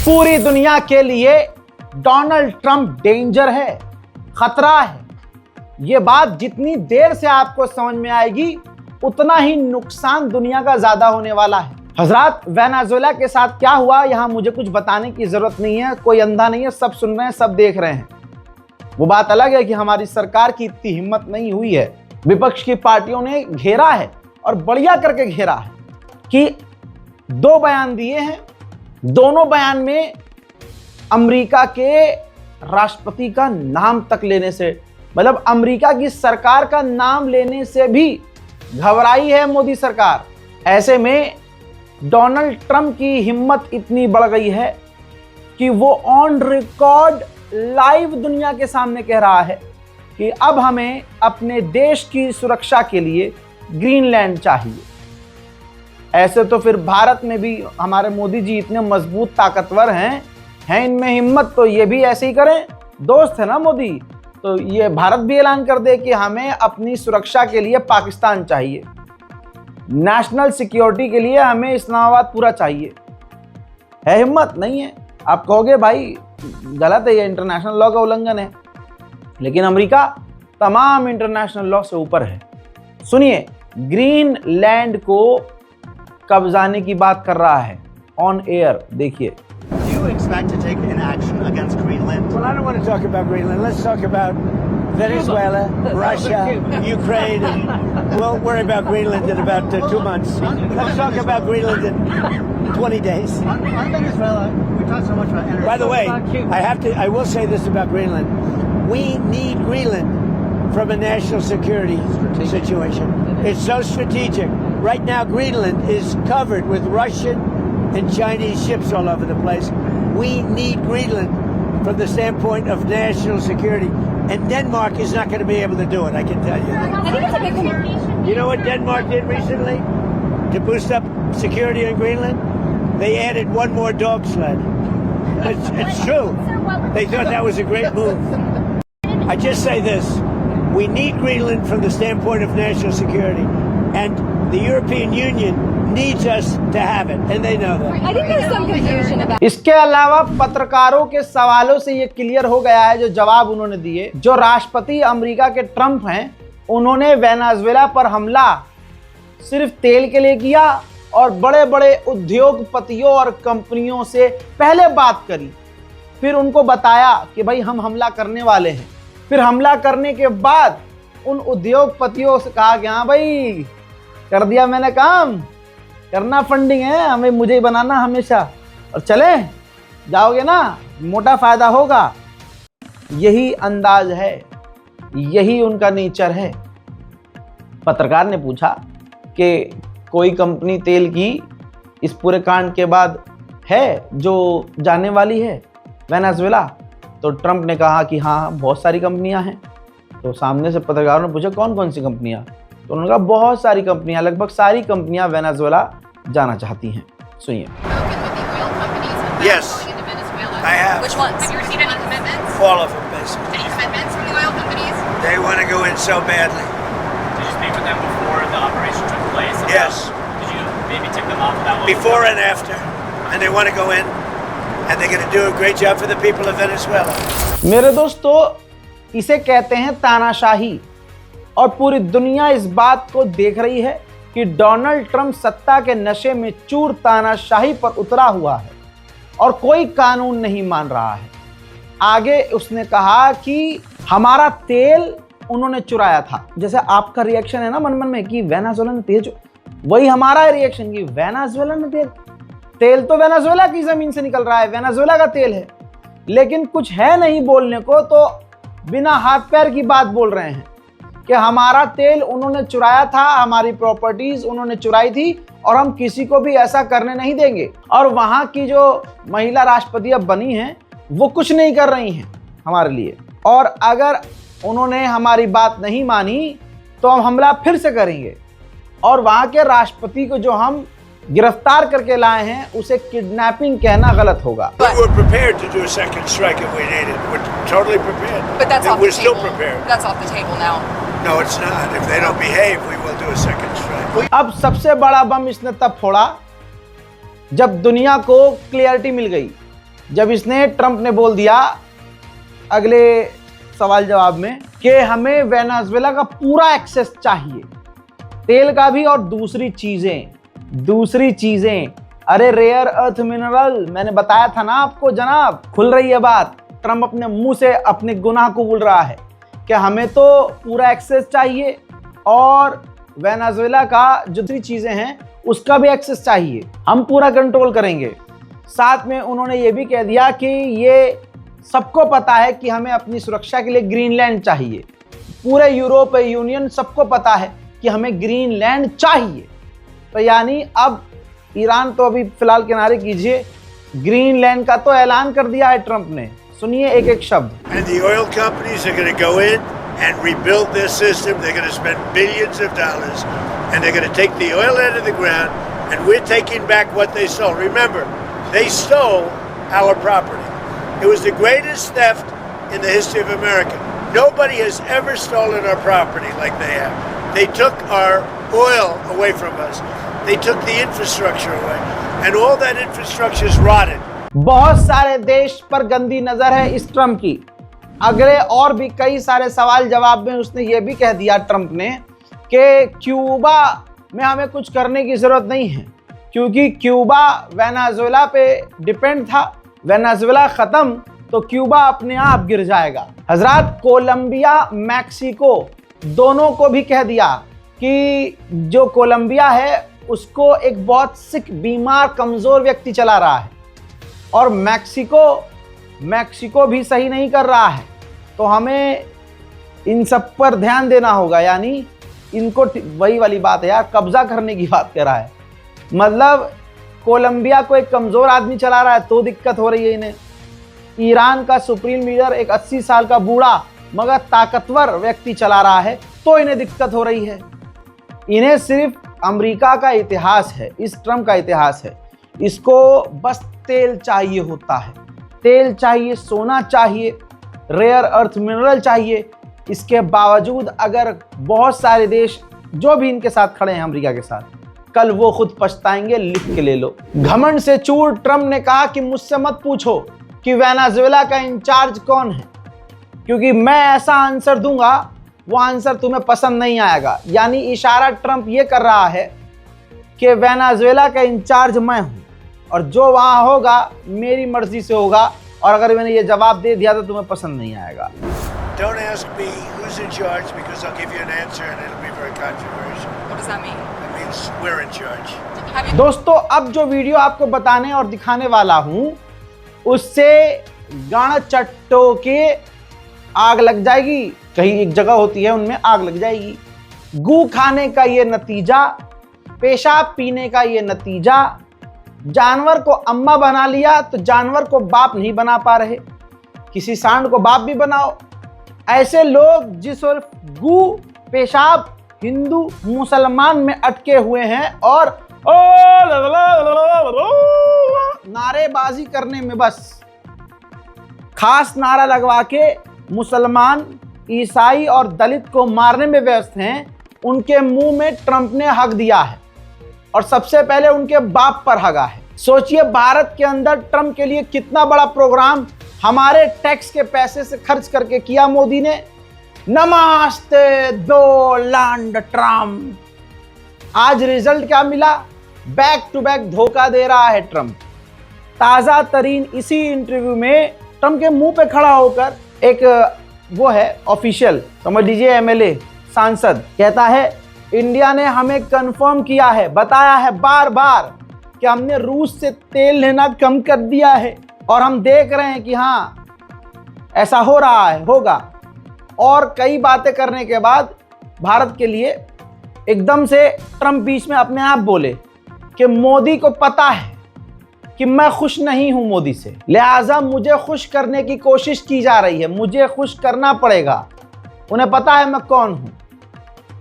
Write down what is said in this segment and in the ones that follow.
पूरी दुनिया के लिए डोनाल्ड ट्रंप डेंजर है, खतरा है। यह बात जितनी देर से आपको समझ में आएगी उतना ही नुकसान दुनिया का ज्यादा होने वाला है। हजरात, वेनेजुएला के साथ क्या हुआ यहां मुझे कुछ बताने की जरूरत नहीं है, कोई अंधा नहीं है, सब सुन रहे हैं, सब देख रहे हैं। वो बात अलग है कि हमारी सरकार की इतनी हिम्मत नहीं हुई है, विपक्ष की पार्टियों ने घेरा है और बढ़िया करके घेरा है कि 2 बयान दिए हैं। दोनों बयान में अमेरिका के राष्ट्रपति का नाम तक लेने से, मतलब अमेरिका की सरकार का नाम लेने से भी घबराई है मोदी सरकार। ऐसे में डोनाल्ड ट्रंप की हिम्मत इतनी बढ़ गई है कि वो ऑन रिकॉर्ड लाइव दुनिया के सामने कह रहा है कि अब हमें अपने देश की सुरक्षा के लिए ग्रीनलैंड चाहिए। ऐसे तो फिर भारत में भी हमारे मोदी जी इतने मजबूत ताकतवर हैं इनमें हिम्मत, तो ये भी ऐसे ही करें। दोस्त है ना मोदी, तो ये भारत भी ऐलान कर दे कि हमें अपनी सुरक्षा के लिए पाकिस्तान चाहिए, नेशनल सिक्योरिटी के लिए हमें इस्लामाबाद पूरा चाहिए। है हिम्मत? नहीं है। आप कहोगे भाई गलत है, ये इंटरनेशनल लॉ का उल्लंघन है, लेकिन अमेरिका तमाम इंटरनेशनल लॉ से ऊपर है। सुनिए, ग्रीनलैंड को कब्जाने की बात कर रहा है ऑन एयर, देखिए। Do you expect to take an action against Greenland? Well, I don't want to talk about Greenland. Let's talk about Venezuela, Russia, Ukraine, and we'll worry about Greenland in about 2 months. Let's talk about Greenland in 20 days. On Venezuela, we talked so much about energy. By the way, I will say this about Greenland. We need Greenland from a national security situation. It's so strategic. Right now, Greenland is covered with Russian and Chinese ships all over the place. We need Greenland from the standpoint of national security. And Denmark is not going to be able to do it, I can tell you. I think it's a big concern. You know what Denmark did recently to boost up security in Greenland? They added 1 more dog sled. It's true. They thought that was a great move. I just say this. We need Greenland from the standpoint of national security. And the European Union needs us to have it, and they know that. I think there's some confusion about. इसके अलावा पत्रकारों के सवालों से ये clear हो गया है जो जवाब उन्होंने दिए। जो राष्ट्रपति अमेरिका के ट्रंप हैं, उन्होंने वेनेजुएला पर हमला सिर्फ तेल के लिए किया और बड़े बड़े उद्योगपतियों और कंपनियों से पहले बात करी, फिर उनको बताया कि भाई हम हमला करने वाले हैं। फिर हमला करने के बाद उन उद्योगपतियों से कहा कि हाँ भाई कर दिया मैंने काम, करना फंडिंग है हमें, मुझे ही बनाना हमेशा, और चले जाओगे ना, मोटा फायदा होगा। यही अंदाज है, यही उनका नेचर है। पत्रकार ने पूछा कि कोई कंपनी तेल की इस पूरे कांड के बाद है जो जाने वाली है वेनेजुएला? तो ट्रंप ने कहा कि हाँ बहुत सारी कंपनियां हैं। तो सामने से पत्रकारों ने पूछा कौन कौन सी कंपनियां? तो उन्होंने कहा बहुत सारी कंपनियां, लगभग सारी कंपनियां वेनेजुएला जाना चाहती हैं। सुनिए। Yes, I have. Which ones? Have you received any commitments? All of them, basically. Any commitments from the oil companies? They want to go in so badly. Did you speak with them before the operation took place? Yes. Did you maybe tick them off with that one? Before and after. And they want to go in. And they're going to do a great job for the people of Venezuela. मेरे दोस्तों, इसे कहते हैं तानाशाही, और पूरी दुनिया इस बात को देख रही है कि डोनाल्ड ट्रंप सत्ता के नशे में चूर तानाशाही पर उतरा हुआ है और कोई कानून नहीं मान रहा है। आगे उसने कहा कि हमारा तेल उन्होंने चुराया था। जैसे आपका रिएक्शन है ना मन मन में कि वेनेजुएला ने तेल, वही हमारा रिएक्शन कि वेनेजुएला ने तेल तो वेनेजुएला की जमीन से निकल रहा है, वेनेजुएला का तेल है, लेकिन कुछ है नहीं बोलने को, तो बिना हाथ पैर की बात बोल रहे हैं कि हमारा तेल उन्होंने चुराया था, हमारी प्रॉपर्टीज उन्होंने चुराई थी और हम किसी को भी ऐसा करने नहीं देंगे। और वहां की जो महिला राष्ट्रपति अब बनी हैं वो कुछ नहीं कर रही हैं हमारे लिए, और अगर उन्होंने हमारी बात नहीं मानी तो हम हमला फिर से करेंगे। और वहां के राष्ट्रपति को जो हम गिरफ्तार करके लाए हैं उसे किडनैपिंग कहना गलत होगा। We were prepared to do a second strike if we needed. We're totally prepared. But that's off We're the still table. prepared. That's off the table now. No, it's not. If they don't behave, we will do a second strike. अब सबसे बड़ा बम इसने तब फोड़ा जब दुनिया को clarity मिल गई जब इसने ट्रंप ने बोल दिया अगले सवाल जवाब में कि हमें वेनेजुएला का पूरा एक्सेस चाहिए, तेल का भी और दूसरी चीजें, अरे रेयर अर्थ मिनरल, मैंने बताया था ना आपको जनाब। खुल रही है बात, ट्रंप अपने मुंह से अपने गुनाह को बोल रहा है कि हमें तो पूरा एक्सेस चाहिए और वेनेजुएला का जो दूसरी चीजें हैं उसका भी एक्सेस चाहिए, हम पूरा कंट्रोल करेंगे। साथ में उन्होंने ये भी कह दिया कि ये सबको पता है कि हमें अपनी सुरक्षा के लिए ग्रीनलैंड चाहिए। पूरे यूरोप यूनियन सबको पता है कि हमें ग्रीनलैंड चाहिए। तो यानी अब ईरान तो अभी फिलहाल किनारे कीजिए, ग्रीनलैंड का तो ऐलान कर दिया है ट्रंप ने। सुनिए एक एक शब्द। And the oil companies are going to go in and rebuild their system. They're going to spend billions of dollars and they're going to take the oil out of the ground and we're taking back what they stole. Remember, they stole our property. It was the greatest theft in the history of America. Nobody has ever stolen our property like they have. They took our oil away from us. They took the infrastructure away. And all that infrastructure is rotted. बहुत सारे देश पर गंदी नजर है इस Trump की। अगले और भी कई सारे सवाल जवाब में उसने ये भी कह दिया ट्रंप ने कि क्यूबा में हमें कुछ करने की जरूरत नहीं है, क्योंकि क्यूबा वेनेजुएला पे डिपेंड था। वेनेजुएला खत्म तो क्यूबा अपने आप गिर जाएगा। हजरात, कोलंबिया मैक्सिको दोनों को भी कह दिया कि जो कोलंबिया है उसको एक बहुत सिक, बीमार, कमजोर व्यक्ति चला रहा है और मैक्सिको भी सही नहीं कर रहा है। तो हमें इन सब पर ध्यान देना होगा। यानी इनको वही वाली बात है यार, कब्जा करने की बात कर रहा है। मतलब कोलंबिया को एक कमजोर आदमी चला रहा है तो दिक्कत हो रही है इन्हें। ईरान का सुप्रीम लीडर एक 80 साल का बूढ़ा मगर ताकतवर व्यक्ति चला रहा है तो इन्हें दिक्कत हो रही है। इन्हें सिर्फ अमेरिका का इतिहास है, इस ट्रंप का इतिहास है। इसको बस तेल चाहिए होता है, तेल चाहिए, सोना चाहिए, रेयर अर्थ मिनरल चाहिए। इसके बावजूद अगर बहुत सारे देश जो भी इनके साथ खड़े हैं अमेरिका के साथ, कल वो खुद पछताएंगे, लिख के ले लो। घमंड से चूर ट्रंप ने कहा कि मुझसे मत पूछो कि वेनेजुएला का इंचार्ज कौन है, क्योंकि मैं ऐसा आंसर दूंगा वो आंसर तुम्हें पसंद नहीं आएगा। यानी इशारा ट्रंप ये कर रहा है कि वेनेजुएला का इंचार्ज मैं हूं और जो वहां होगा मेरी मर्जी से होगा, और अगर मैंने ये जवाब दे दिया तो तुम्हें पसंद नहीं आएगा। Don't ask me who's in charge because I'll give you an answer and it'll be very controversial. What does that mean? It means we're in charge. Have you दोस्तों, अब जो वीडियो आपको बताने और दिखाने वाला हूं उससे गाना चट्टो के आग लग जाएगी। कहीं एक जगह होती है उनमें आग लग जाएगी। गू खाने का ये नतीजा, पेशाब पीने का ये नतीजा, जानवर को अम्मा बना लिया तो जानवर को बाप नहीं बना पा रहे। किसी सांड को बाप भी बनाओ। ऐसे लोग जिस और गू, पेशाब, हिंदू मुसलमान में अटके हुए हैं और नारेबाजी करने में, बस खास नारा लगवा के मुसलमान, ईसाई और दलित को मारने में व्यस्त हैं, उनके मुंह में ट्रंप ने हक दिया है और सबसे पहले उनके बाप पर हगा है। सोचिए भारत के अंदर ट्रंप के लिए कितना बड़ा प्रोग्राम हमारे टैक्स के पैसे से खर्च करके किया मोदी ने। नमस्ते डोनाल्ड ट्रंप। आज रिजल्ट क्या मिला? बैक टू बैक धोखा दे रहा है ट्रंप। ताजा तरीन इसी इंटरव्यू में ट्रंप के मुंह पे खड़ा होकर एक वो है ऑफिशियल, समझ लीजिए एमएलए, सांसद, कहता है इंडिया ने हमें कंफर्म किया है, बताया है बार बार कि हमने रूस से तेल लेना कम कर दिया है और हम देख रहे हैं कि हाँ ऐसा हो रहा है, होगा। और कई बातें करने के बाद भारत के लिए एकदम से ट्रंप बीच में अपने आप बोले कि मोदी को पता है कि मैं खुश नहीं हूं मोदी से, लिहाजा मुझे खुश करने की कोशिश की जा रही है, मुझे खुश करना पड़ेगा। उन्हें पता है मैं कौन हूं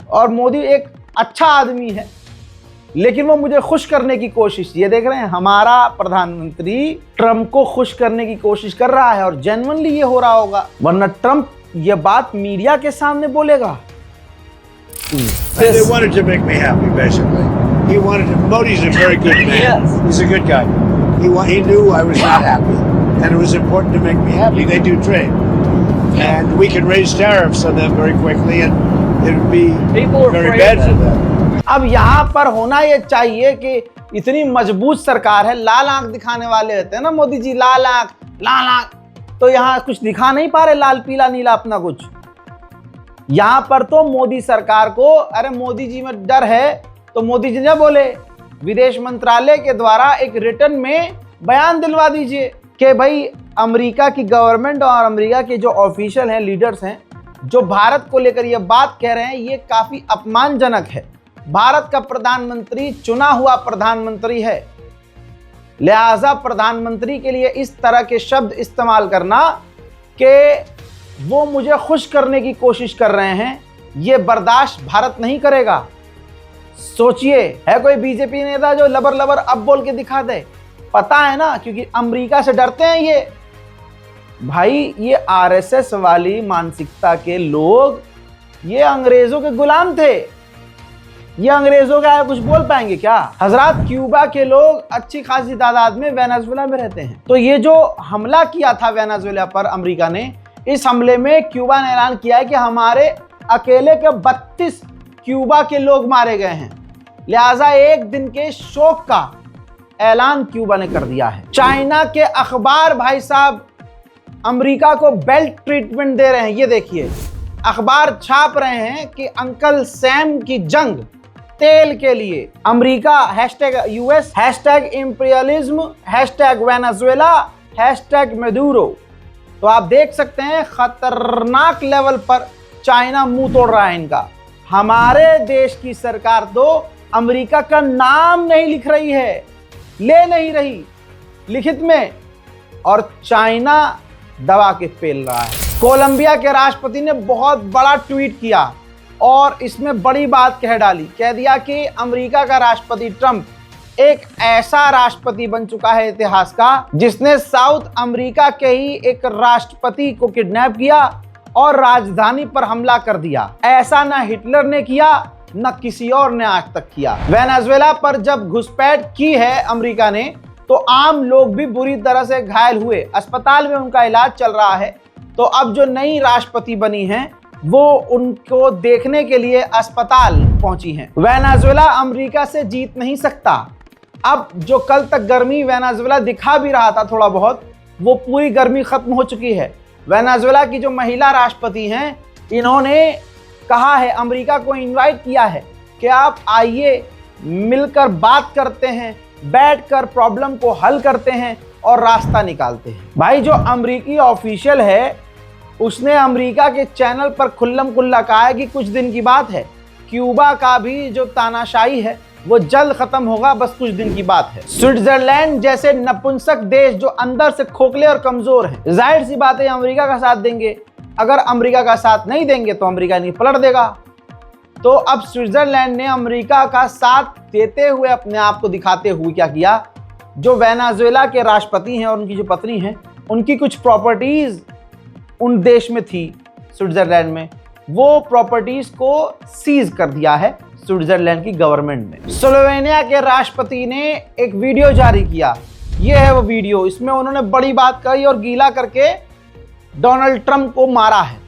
और मोदी एक अच्छा आदमी है, लेकिन वो मुझे खुश करने की कोशिश, ये देख रहे हैं हमारा प्रधानमंत्री ट्रंप को खुश करने की कोशिश कर रहा है और जेन्युइनली ये हो रहा होगा, वरना ट्रंप ये बात मीडिया के सामने बोलेगा। They wanted to make me happy, basically. He wanted to. Modi's a very good man. Yes. He's a good guy. He knew I was not happy, and it was important to make me happy. They do trade, and we can raise tariffs on them very quickly, and it would be very bad for them. अब यहाँ पर होना ये चाहिए कि इतनी मजबूत सरकार है, लाल आंख दिखाने वाले होते हैं ना मोदी जी, लाल आंख, तो यहाँ कुछ दिखा नहीं पा रहे, लाल पीला नीला अपना कुछ। यहाँ पर तो मोदी सरकार को, अरे मोदी जी में डर है तो मोदी जी ने बोले, विदेश मंत्रालय के द्वारा एक रिटर्न में बयान दिलवा दीजिए कि भाई अमेरिका की गवर्नमेंट और अमेरिका के जो ऑफिशियल हैं, लीडर्स हैं, जो भारत को लेकर ये बात कह रहे हैं, ये काफी अपमानजनक है। भारत का प्रधानमंत्री चुना हुआ प्रधानमंत्री है, लिहाजा प्रधानमंत्री के लिए इस तरह के शब्द इस्तेमाल करना कि वो मुझे खुश करने की कोशिश कर रहे हैं, ये बर्दाश्त भारत नहीं करेगा। सोचिए, है कोई बीजेपी नेता जो लबर लबर अब बोल के दिखा दे? पता है ना, क्योंकि अमेरिका से डरते हैं ये। भाई ये आरएसएस वाली मानसिकता के लोग, ये अंग्रेजों के गुलाम थे। ये अंग्रेजों का कुछ बोल पाएंगे क्या? हजरात, क्यूबा के लोग अच्छी खासी तादाद में वेनेजुएला में रहते हैं। तो ये जो हमला किया था वेनेजुएला पर अमेरिका ने, इस हमले में क्यूबा ने ऐलान किया है कि हमारे अकेले के 32 क्यूबा के लोग मारे गए हैं। लिहाजा एक दिन के शोक का ऐलान क्यूबा ने कर दिया है। चाइना के अखबार भाई साहब अमेरिका को बेल्ट ट्रीटमेंट दे रहे हैं। ये देखिए, अखबार छाप रहे हैं कि अंकल सैम की जंग तेल के लिए। America #US, #imperialism, #Venezuela, #Maduro. तो आप देख सकते हैं खतरनाक लेवल पर चाइना मुंह तोड़ रहा है इनका। हमारे देश की सरकार तो अमेरिका का नाम नहीं लिख रही है, ले नहीं रही लिखित में, और चाइना दबा के पेल रहा है। कोलंबिया के राष्ट्रपति ने बहुत बड़ा ट्वीट किया और इसमें बड़ी बात कह डाली, कह दिया कि अमेरिका का राष्ट्रपति ट्रंप एक ऐसा राष्ट्रपति बन चुका है इतिहास का जिसने साउथ अमेरिका के ही एक राष्ट्रपति को किडनैप किया और राजधानी पर हमला कर दिया। ऐसा ना हिटलर ने किया, न किसी और ने आज तक किया। वेनेजुएला पर जब घुसपैठ की है अमेरिका ने, तो आम लोग भी बुरी तरह से घायल हुए, अस्पताल में उनका इलाज चल रहा है। तो अब जो नई राष्ट्रपति बनी हैं, वो उनको देखने के लिए अस्पताल पहुंची हैं। वेनेजुएला अमेरिका से जीत नहीं सकता। अब जो कल तक गर्मी वेनेजुएला दिखा भी रहा था थोड़ा बहुत, वो पूरी गर्मी खत्म हो चुकी है। वेनेजुएला की जो महिला राष्ट्रपति हैं, इन्होंने कहा है, अमेरिका को इनवाइट किया है कि आप आइए, मिलकर बात करते हैं, बैठकर प्रॉब्लम को हल करते हैं और रास्ता निकालते हैं। भाई जो अमेरिकी ऑफिशियल है, उसने अमेरिका के चैनल पर खुल्लम खुल्ला कहा है कि कुछ दिन की बात है, क्यूबा का भी जो तानाशाही है वो जल्द खत्म होगा, बस कुछ दिन की बात है। स्विट्जरलैंड जैसे नपुंसक देश जो अंदर से खोखले और कमजोर हैं, जाहिर सी बात है अमेरिका का साथ देंगे। अगर अमेरिका का साथ नहीं देंगे तो अमेरिका इन्हें पलट देगा। तो अब स्विट्जरलैंड ने अमेरिका का साथ देते हुए, अपने आप को दिखाते हुए क्या किया, जो वेनेजुएला के राष्ट्रपति हैं और उनकी जो पत्नी हैं, उनकी कुछ प्रॉपर्टीज उन देश में थी स्विट्जरलैंड में, वो प्रॉपर्टीज को सीज कर दिया है स्विट्जरलैंड की गवर्नमेंट ने। स्लोवेनिया के राष्ट्रपति ने एक वीडियो जारी किया, ये है वो वीडियो। इसमें उन्होंने बड़ी बात कही और गीला करके डोनाल्ड ट्रंप को मारा है।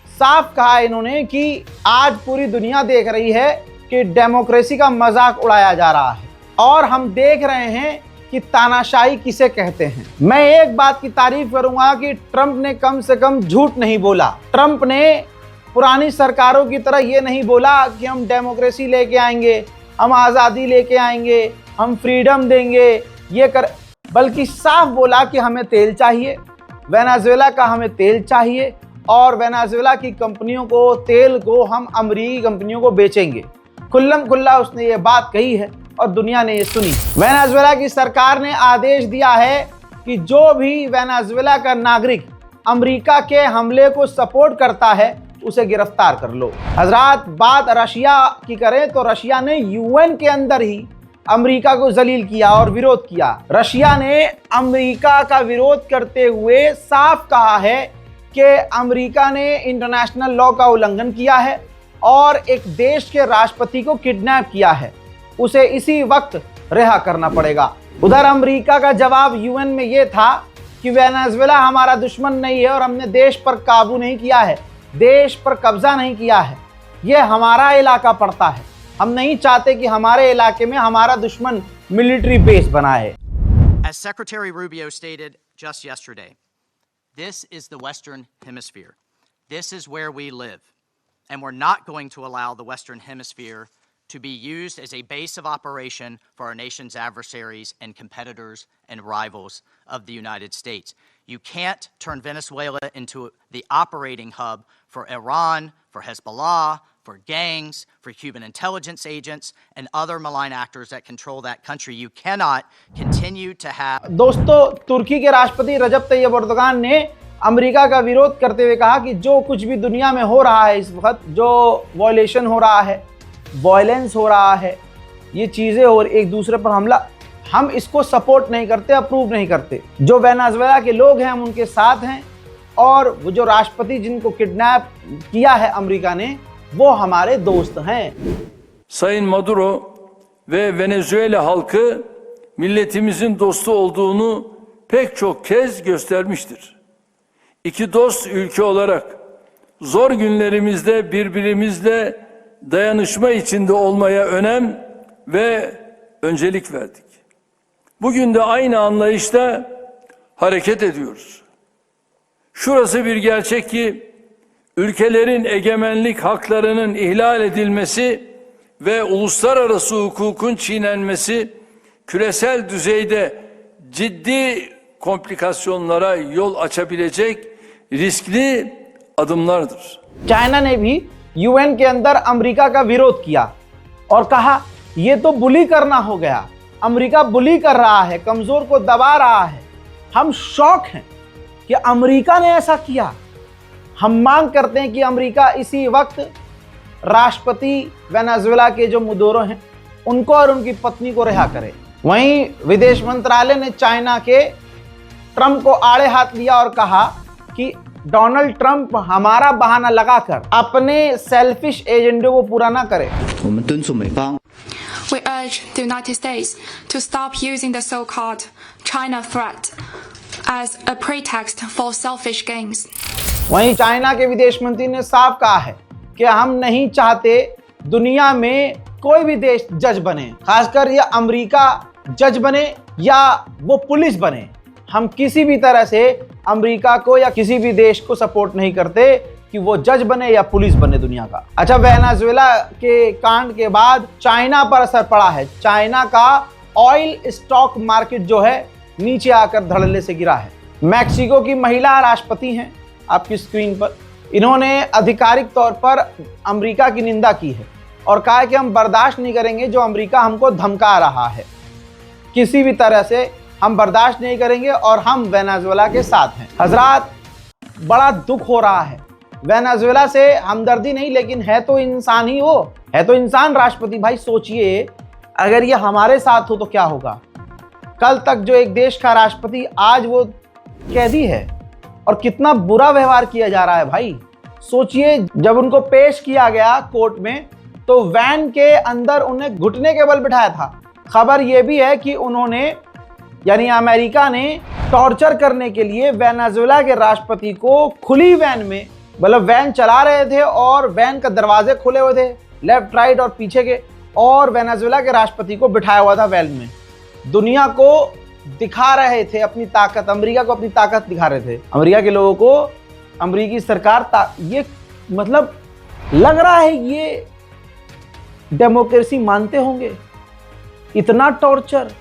साफ कहा इन्होंने कि आज पूरी दुनिया देख रही है कि डेमोक्रेसी का मजाक उड़ाया जा रहा है और हम देख रहे हैं कि तानाशाही किसे कहते हैं। मैं एक बात की तारीफ करूंगा कि ट्रंप ने कम से कम झूठ नहीं बोला। ट्रंप ने पुरानी सरकारों की तरह ये नहीं बोला कि हम डेमोक्रेसी लेके आएंगे, हम आज़ादी लेके आएंगे, हम फ्रीडम देंगे, ये कर, बल्कि साफ बोला कि हमें तेल चाहिए, वेनेजुएला का हमें तेल चाहिए और वेनेजुएला की कंपनियों को, तेल को हम अमेरिकी कंपनियों को बेचेंगे। खुल्लम खुल्ला उसने ये बात कही है और दुनिया ने ये सुनी। वेनेजुएला की सरकार ने आदेश दिया है कि जो भी वेनेजुएला का नागरिक अमेरिका के हमले को सपोर्ट करता है उसे गिरफ्तार कर लो। हजरात, बात रशिया की करें तो रशिया ने यूएन के अंदर ही अमेरिका को जलील किया और विरोध किया। रशिया ने अमेरिका का विरोध करते हुए साफ कहा है कि अमेरिका ने इंटरनेशनल लॉ का उल्लंघन किया है और एक देश के राष्ट्रपति को किडनैप किया है, उसे इसी वक्त रिहा करना पड़ेगा। उधर अमेरिका का जवाब यूएन में यह था कि वेनेजुएला हमारा दुश्मन नहीं है और हमने देश पर काबू नहीं किया है, देश पर कब्जा नहीं किया है, ये हमारा इलाका पड़ता है। हम नहीं चाहते कि हमारे इलाके में हमारा दुश्मन मिलिट्री बेस बनाए। As Secretary Rubio stated just yesterday, this is the Western Hemisphere. This is where we live. And we're not going to allow the Western Hemisphere to be used as a base of operation for our nation's adversaries and competitors and rivals of the United States. You can't turn Venezuela into the operating hub for Iran, for Hezbollah, for gangs, for Cuban intelligence agents, and other malign actors that control that country. You cannot continue to have... दोस्तों, तुर्की के राष्ट्रपति रजब Tayyip Erdogan ने America का विरोध करते हुए कहा कि जो कुछ भी दुनिया में हो रहा है इस वक्त, जो वॉयलेशन हो रहा है, वायलेंस हो रहा है, ये चीज़ें और एक दूसरे पर हमला, हम इसको सपोर्ट नहीं करते, अप्रूव नहीं करते। जो वेनेजुएला के लोग हैं हम उनके साथ हैं और वो जो राष्ट्रपति जिनको किडनैप किया है अमेरिका ने, वो हमारे दोस्त हैं। Sayın Maduro ve Venezuela halkı milletimizin dostu olduğunu pek çok kez göstermiştir. İki dost ülke olarak zor günlerimizde birbirimizle dayanışma içinde olmaya önem ve öncelik verdik. Bugün de aynı anlayışla hareket ediyoruz. Şurası bir gerçek ki ülkelerin egemenlik haklarının ihlal edilmesi ve uluslararası hukukun çiğnenmesi küresel düzeyde ciddi komplikasyonlara yol açabilecek riskli adımlardır. China ने भी UN के अंदर America का विरोध किया और कहा ये तो बुली करना हो गया, अमेरिका बुली कर रहा है, कमजोर को दबा रहा है। हम शौक हैं कि अमेरिका ने ऐसा किया। हम मांग करते हैं कि अमेरिका इसी वक्त राष्ट्रपति वेनेजुएला के जो मुदोरो हैं उनको और उनकी पत्नी को रिहा करे। वहीं विदेश मंत्रालय ने चाइना के ट्रंप को आड़े हाथ लिया और कहा कि डोनाल्ड ट्रंप हमारा बहाना लगाकर अपने सेल्फिश एजेंडे को पूरा ना करे। We urge the United States to stop using the so-called China threat as a pretext for selfish gains. वहीं चाइना के विदेश मंत्री ने साफ कहा है कि हम नहीं चाहते दुनिया में कोई भी देश जज बने, खासकर ये अमेरिका जज बने या वो पुलिस बने। हम किसी भी तरह से अमेरिका को या किसी भी देश को सपोर्ट नहीं करते कि वो जज बने या पुलिस बने दुनिया का। अच्छा, वेनेजुएला के कांड के बाद चाइना पर असर पड़ा है। चाइना का ऑयल स्टॉक मार्केट जो है नीचे आकर धड़ल्ले से गिरा है। मैक्सिको की महिला राष्ट्रपति हैं आपकी स्क्रीन पर, इन्होंने आधिकारिक तौर पर अमेरिका की निंदा की है और कहा है कि हम बर्दाश्त नहीं करेंगे जो अमेरिका हमको धमका रहा है, किसी भी तरह से हम बर्दाश्त नहीं करेंगे और हम वेनेजुएला के साथ हैं। हजरात, बड़ा दुख हो रहा है। वेनेजुएला से हमदर्दी नहीं, लेकिन है तो इंसान ही, वो है तो इंसान। राष्ट्रपति भाई सोचिए, अगर ये हमारे साथ हो तो क्या होगा। कल तक जो एक देश का राष्ट्रपति, आज वो कैदी है और कितना बुरा व्यवहार किया जा रहा है भाई। सोचिए, जब उनको पेश किया गया कोर्ट में तो वैन के अंदर उन्हें घुटने के बल बिठाया था। खबर यह भी है कि उन्होंने, यानी अमेरिका ने टॉर्चर करने के लिए वेनेजुएला के राष्ट्रपति को खुली वैन में, मतलब वैन चला रहे थे और वैन का दरवाजे खुले हुए थे लेफ्ट राइट और पीछे के, और वेनेजुएला के राष्ट्रपति को बिठाया हुआ था वैन में। दुनिया को दिखा रहे थे अपनी ताकत, अमेरिका को अपनी ताकत दिखा रहे थे। अमेरिका के लोगों को अमेरिकी सरकार ये मतलब लग रहा है ये डेमोक्रेसी मानते होंगे। इतना टॉर्चर,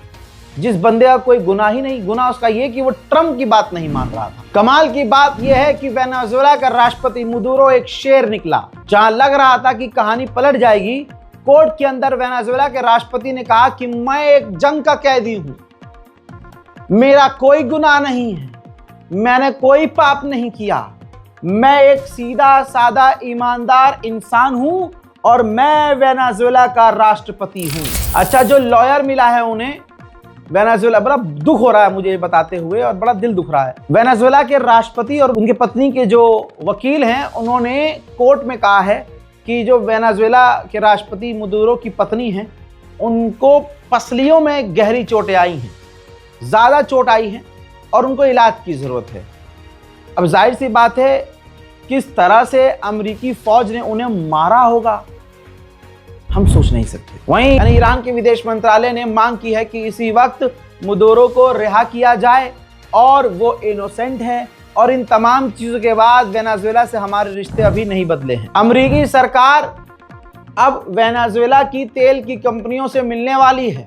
जिस बंदे का कोई गुनाह ही नहीं, गुनाह उसका ये कि वो ट्रंप की बात नहीं मान रहा था। कमाल की बात यह है कि वेनेजुएला का राष्ट्रपति मदुरो एक शेर निकला। जहां लग रहा था कि कहानी पलट जाएगी, कोर्ट के अंदर वेनेजुएला के राष्ट्रपति ने कहा कि मैं एक जंग का कैदी हूं, मेरा कोई गुनाह नहीं है, मैंने कोई पाप नहीं किया, मैं एक सीधा साधा ईमानदार इंसान हूं और मैं वेनेजुएला का राष्ट्रपति हूं। अच्छा, जो लॉयर मिला है उन्हें वेनेजुएला, बड़ा दुख हो रहा है मुझे बताते हुए और बड़ा दिल दुख रहा है। वेनेजुएला के राष्ट्रपति और उनके पत्नी के जो वकील हैं, उन्होंने कोर्ट में कहा है कि जो वेनेजुएला के राष्ट्रपति मदुरो की पत्नी हैं, उनको पसलियों में गहरी चोटें आई हैं, ज़्यादा चोट आई हैं और उनको इलाज की ज़रूरत है। अब जाहिर सी बात है किस तरह से अमेरिकी फौज ने उन्हें मारा होगा हम सोच नहीं सकते। वहीं यानी ईरान के विदेश मंत्रालय ने मांग की है कि इसी वक्त मदुरो को रिहा किया जाए और वो इनोसेंट है, और इन तमाम चीजों के बाद वेनेजुएला से हमारे रिश्ते अभी नहीं बदले हैं। अमेरिकी सरकार अब वेनेजुएला की तेल की कंपनियों से मिलने वाली है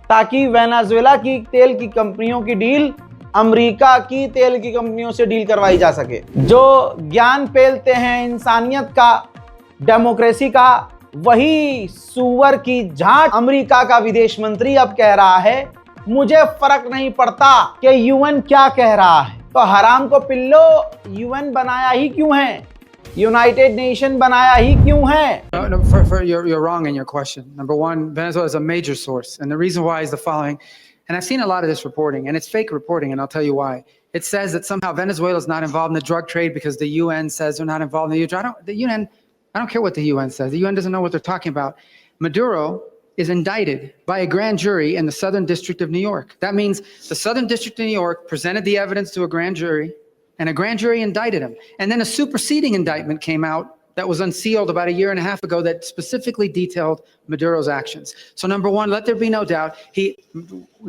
ताकि वेनेजुएला की तेल की कंपनियों की डील अमेरिका की तेल की कंपनियों से डील करवाई जा सके। जो ज्ञान फैलते हैं इंसानियत का, डेमोक्रेसी का, वही सुअर की झांट अमेरिका का विदेश मंत्री अब कह रहा है मुझे फर्क नहीं पड़ता कि यूएन क्या कह रहा है। तो हराम को पिल्लो, यूएन बनाया ही क्यों है, यूनाइटेड नेशन बनाया ही क्यों है? You're wrong in your question. Number one, Venezuela is a major source, and the reason why is the following. And I've seen a lot of this reporting, and it's fake reporting, and I'll tell you why. It says that somehow Venezuela is not involved in the drug trade because the UN says they're not involved in the UN. I don't care what the UN says. The UN doesn't know what they're talking about. Maduro is indicted by a grand jury in the Southern District of New York. That means the Southern District of New York presented the evidence to a grand jury, and a grand jury indicted him. And then a superseding indictment came out that was unsealed about a year and a half ago that specifically detailed Maduro's actions. So number one, let there be no doubt,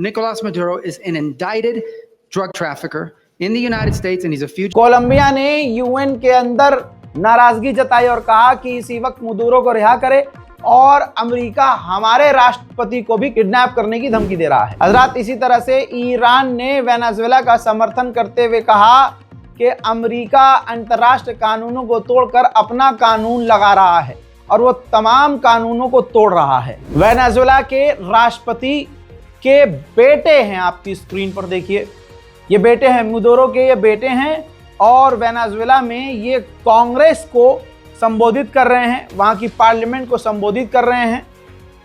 Nicolas Maduro is an indicted drug trafficker in the United States, and he's a fugitive. Colombia ने UN के अंदर नाराजगी जताई और कहा कि इसी वक्त मदुरो को रिहा करे, और अमेरिका हमारे राष्ट्रपति को भी किडनैप करने की धमकी दे रहा है। हजरात, इसी तरह से ईरान ने वेनेजुएला का समर्थन करते हुए कहा कि अमेरिका अंतर्राष्ट्रीय कानूनों को तोड़कर अपना कानून लगा रहा है और वो तमाम कानूनों को तोड़ रहा है। वेनेजुएला के राष्ट्रपति के बेटे हैं, आपकी स्क्रीन पर देखिए, ये बेटे हैं मदुरो के, ये बेटे हैं, और वेनेजुएला में ये कांग्रेस को संबोधित कर रहे हैं, वहाँ की पार्लियामेंट को संबोधित कर रहे हैं,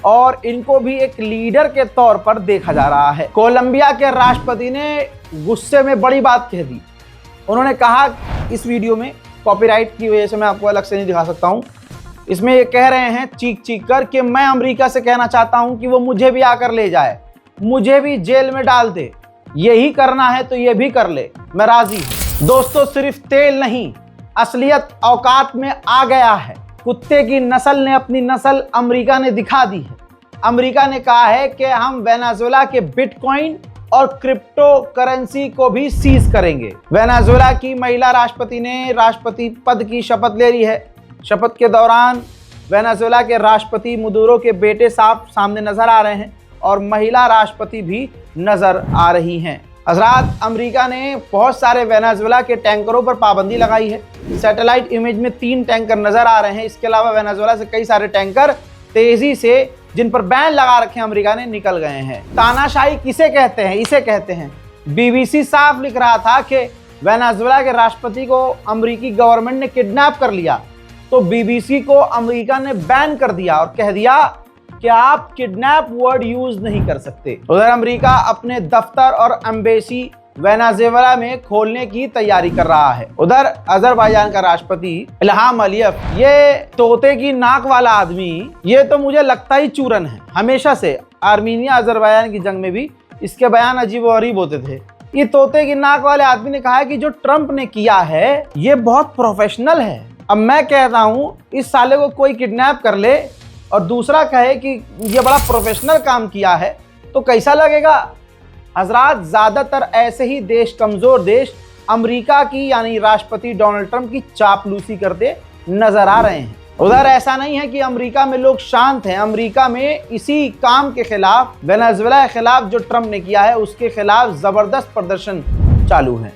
और इनको भी एक लीडर के तौर पर देखा जा रहा है। कोलंबिया के राष्ट्रपति ने गुस्से में बड़ी बात कह दी। उन्होंने कहा, इस वीडियो में कॉपीराइट की वजह से मैं आपको अलग से नहीं दिखा सकता हूँ, इसमें ये कह रहे हैं चीख चीख कर कि मैं अमेरिका से कहना चाहता हूँ कि वो मुझे भी आकर ले जाए, मुझे भी जेल में डाल दे, यही करना है तो ये भी कर ले, मैं राजी हूँ। दोस्तों, सिर्फ तेल नहीं, असलियत औकात में आ गया है। कुत्ते की नस्ल ने अपनी नस्ल अमेरिका ने दिखा दी है। अमेरिका ने कहा है कि हम वेनेजुएला के बिटकॉइन और क्रिप्टो करेंसी को भी सीज करेंगे। वेनेजुएला की महिला राष्ट्रपति ने राष्ट्रपति पद की शपथ ले ली है। शपथ के दौरान वेनेजुएला के राष्ट्रपति मदुरो के बेटे साहब सामने नजर आ रहे हैं और महिला राष्ट्रपति भी नजर आ रही हैं। हजरात, अमेरिका ने बहुत सारे वेनेजुएला के टैंकरों पर पाबंदी लगाई है। सैटेलाइट इमेज में 3 टैंकर नजर आ रहे हैं। इसके अलावा वेनेजुएला से कई सारे टैंकर तेजी से, जिन पर बैन लगा रखे अमेरिका ने, निकल गए हैं। तानाशाही किसे कहते हैं? इसे कहते हैं। बीबीसी साफ लिख रहा था कि वेनेजुएला के राष्ट्रपति को अमेरिकी गवर्नमेंट ने किडनैप कर लिया, तो बीबीसी को अमेरिका ने बैन कर दिया और कह दिया कि आप किडनैप वर्ड यूज नहीं कर सकते। उधर अमेरिका अपने दफ्तर और एम्बेसी वेनेजुएला में खोलने की तैयारी कर रहा है। उधर अजरबैजान का राष्ट्रपति इल्हाम अलियव, ये तोते की नाक वाला आदमी, ये तो मुझे लगता ही चूरन है। हमेशा से आर्मीनिया अजरबैजान की जंग में भी इसके बयान अजीब व गरीब होते थे। ये तोते की नाक वाले आदमी ने कहा है कि जो ट्रंप ने किया है ये बहुत प्रोफेशनल है। अब मैं कहता हूं, इस साले को कोई किडनैप कर ले और दूसरा कहे कि ये बड़ा प्रोफेशनल काम किया है, तो कैसा लगेगा? हजरात, ज्यादातर ऐसे ही देश, कमजोर देश, अमेरिका की यानी राष्ट्रपति डोनाल्ड ट्रंप की चापलूसी करते नजर आ रहे हैं। उधर ऐसा नहीं है कि अमेरिका में लोग शांत हैं। अमेरिका में इसी काम के खिलाफ, वेनेजुएला के खिलाफ जो ट्रंप ने किया है, उसके खिलाफ जबरदस्त प्रदर्शन चालू है।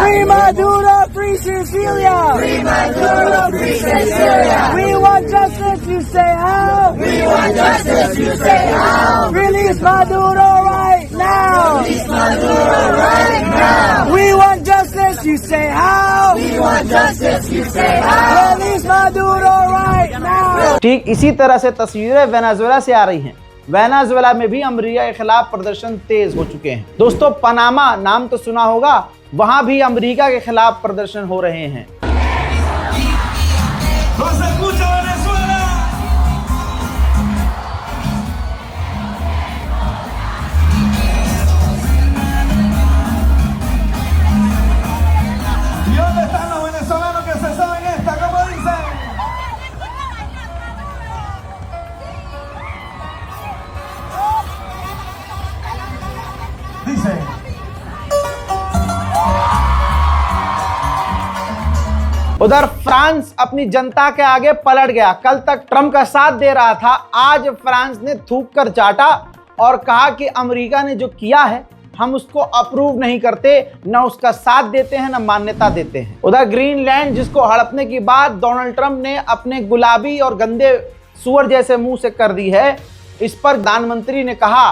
Free Maduro, free Cecilia! Free Maduro, free Cecilia! We want justice, you say how? We want justice, you say how? Release Maduro right now! Release Maduro right now! We want justice, you say how? ठीक इसी तरह से तस्वीरें Venezuela से आ रही हैं। Venezuela में भी अमेरिका के खिलाफ प्रदर्शन तेज हो चुके हैं। दोस्तों, पनामा नाम तो सुना होगा, वहां भी अमेरिका के खिलाफ प्रदर्शन हो रहे हैं। उधर फ्रांस अपनी जनता के आगे पलट गया। कल तक ट्रंप का साथ दे रहा था, आज फ्रांस ने थूक कर चाटा और कहा कि अमेरिका ने जो किया है हम उसको अप्रूव नहीं करते, न उसका साथ देते हैं न मान्यता देते हैं। उधर ग्रीनलैंड जिसको हड़पने की बात डोनाल्ड ट्रंप ने अपने गुलाबी और गंदे सुअर जैसे मुंह से कर दी है, इस पर प्रधानमंत्री ने कहा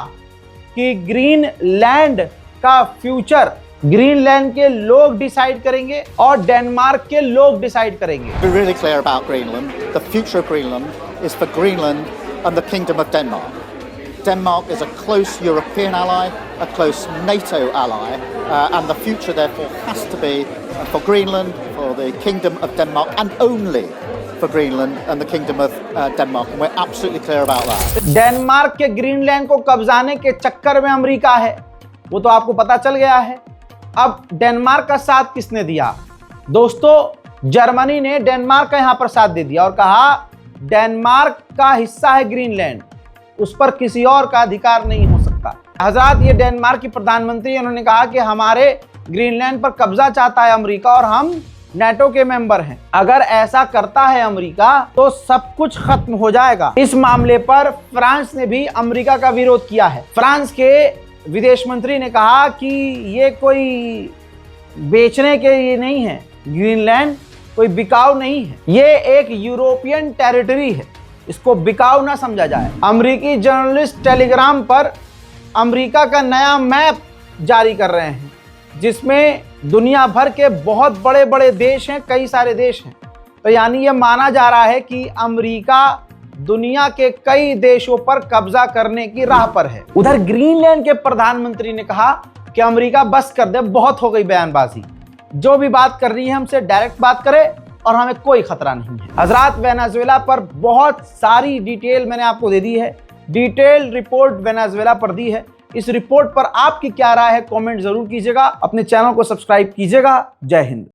कि ग्रीनलैंड का फ्यूचर ग्रीनलैंड के लोग डिसाइड करेंगे और डेनमार्क के लोग डिसाइड करेंगे। We're really clear about Greenland. The future of Greenland is for Greenland and the Kingdom of Denmark. Denmark is a close European ally, a close NATO ally, and the future therefore has to be for Greenland, for the Kingdom of Denmark, and only for Greenland and the Kingdom of Denmark. And we're absolutely clear about that. Denmark के Greenland को कब्जाने के चक्कर में America है, वो तो आपको पता चल गया है। अब डेनमार्क का साथ किसने दिया? दोस्तों, जर्मनी ने डेनमार्क का यहां पर साथ दे दिया और कहा डेनमार्क का हिस्सा है ग्रीनलैंड, उस पर किसी और का अधिकार नहीं हो सकता। हजरात, ये डेनमार्क की प्रधानमंत्री, उन्होंने कहा कि हमारे ग्रीनलैंड पर कब्जा चाहता है अमेरिका और हम नेटो के मेंबर हैं। अगर ऐसा करता है अमेरिका तो सब कुछ खत्म हो जाएगा। इस मामले पर फ्रांस ने भी अमेरिका का विरोध किया है। फ्रांस के विदेश मंत्री ने कहा कि ये कोई बेचने के लिए नहीं है, ग्रीनलैंड कोई बिकाऊ नहीं है, ये एक यूरोपियन टेरिटरी है, इसको बिकाऊ ना समझा जाए। अमेरिकी जर्नलिस्ट टेलीग्राम पर अमेरिका का नया मैप जारी कर रहे हैं जिसमें दुनिया भर के बहुत बड़े बड़े देश हैं, कई सारे देश हैं। तो यानी ये माना जा रहा है कि अमेरिका दुनिया के कई देशों पर कब्जा करने की राह पर है। उधर ग्रीनलैंड के प्रधानमंत्री ने कहा कि अमेरिका बस कर दे, बहुत हो गई बयानबाजी, जो भी बात कर रही है हमसे डायरेक्ट बात करे और हमें कोई खतरा नहीं है। हजरात, वेनेजुएला पर बहुत सारी डिटेल मैंने आपको दे दी है, डिटेल रिपोर्ट वेनेजुएला पर दी है। इस रिपोर्ट पर आपकी क्या राय है कमेंट जरूर कीजिएगा, अपने चैनल को सब्सक्राइब कीजिएगा। जय हिंद।